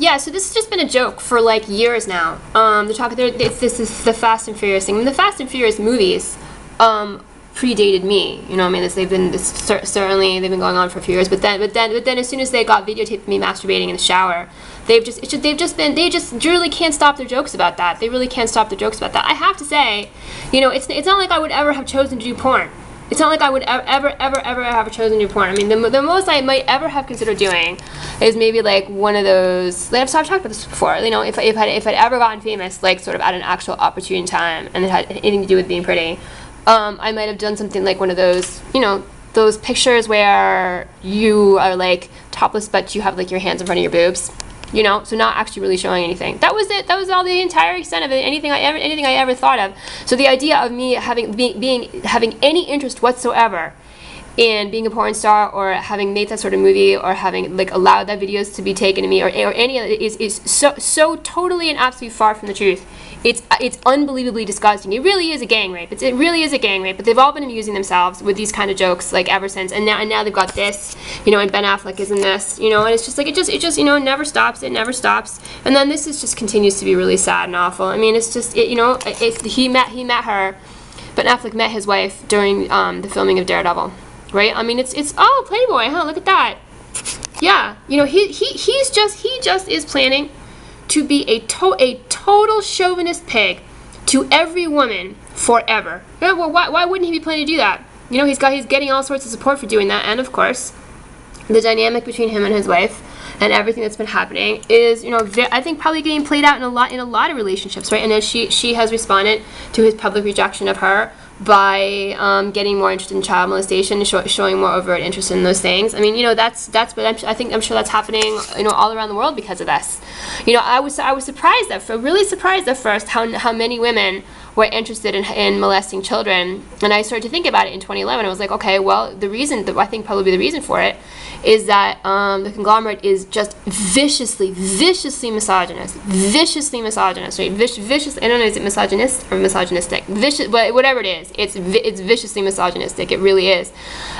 Yeah, so this has just been a joke for like years now. This is the Fast and Furious thing. I mean, the Fast and Furious movies predated me. You know, what I mean, certainly they've been going on for a few years. But then, as soon as they got videotaped of me masturbating in the shower, they just really can't stop their jokes about that. They really can't stop their jokes about that. I have to say, you know, it's not like I would ever have chosen to do porn. It's not like I would ever have chosen to do porn. I mean, the most I might ever have considered doing is maybe like one of those. I've talked about this before. You know, if I'd ever gotten famous, like sort of at an actual opportune time, and it had anything to do with being pretty, I might have done something like one of those. You know, those pictures where you are like topless, but you have like your hands in front of your boobs. You know, so not actually really showing anything. That was it. That was all the entire extent of it. Anything I ever thought of. So the idea of me having any interest whatsoever in being a porn star, or having made that sort of movie, or having like allowed that videos to be taken to me, or any of it is so totally and absolutely far from the truth. It's unbelievably disgusting. It really is a gang rape. It really is a gang rape. But they've all been amusing themselves with these kind of jokes like ever since. And now they've got this, you know, and Ben Affleck is in this, you know, and it's just like it just you know, never stops. It never stops. And then this is just continues to be really sad and awful. I mean, it's just you know, he met her, Ben Affleck met his wife during the filming of Daredevil, right? I mean, it's oh, Playboy, huh? Look at that. Yeah, you know, he just is planning to be a total chauvinist pig to every woman forever. Yeah, well, why wouldn't he be planning to do that? You know, he's getting all sorts of support for doing that, and of course, the dynamic between him and his wife and everything that's been happening is, you know, I think probably getting played out in a lot of relationships, right? And as she has responded to his public rejection of her by getting more interested in child molestation and showing more overt interest in those things. I mean, you know, that's but I'm sure that's happening, you know, all around the world because of this. You know, I was surprised really surprised at first how many women were interested in molesting children, and I started to think about it in 2011. I was like, okay, well, the reason I think probably the reason for it is that the conglomerate is just viciously misogynist, right? Vicious. I don't know, is it misogynist or misogynistic? Vicious, but whatever it is, it's viciously misogynistic. It really is.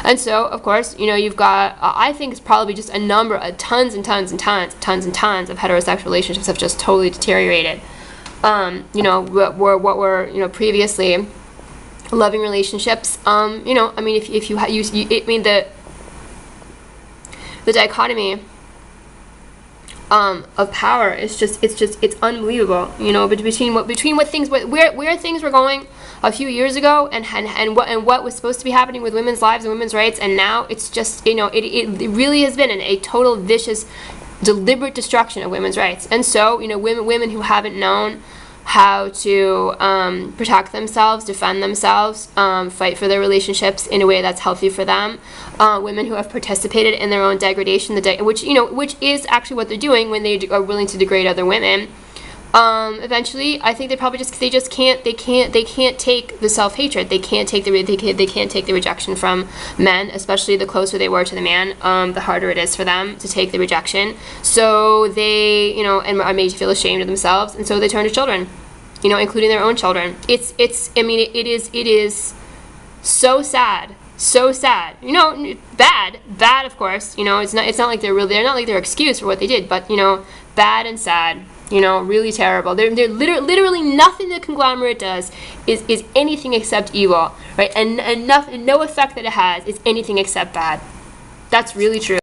And so, of course, you know, you've got I think it's probably just a number of tons of heterosexual relationships have just totally deteriorated. You know, what were you know previously loving relationships. You know, I mean, if you I mean the dichotomy of power is it's unbelievable. You know, between where things were going a few years ago and what was supposed to be happening with women's lives and women's rights, and now it's just, you know, it really has been a total vicious, deliberate destruction of women's rights. And so, you know, women who haven't known how to protect themselves, defend themselves, fight for their relationships in a way that's healthy for them. Women who have participated in their own degradation, which is actually what they're doing when they are willing to degrade other women. Eventually, I think they can't take the self-hatred. They can't take the rejection from men, especially the closer they were to the man, the harder it is for them to take the rejection. So they, you know, and are made to feel ashamed of themselves, and so they turn to children, you know, including their own children. I mean, it is so sad. So sad, you know, bad, of course. You know, it's not like they're not their excuse for what they did, but you know, bad and sad. You know, really terrible. They're literally nothing the conglomerate does is anything except evil, right? And no effect that it has is anything except bad. That's really true.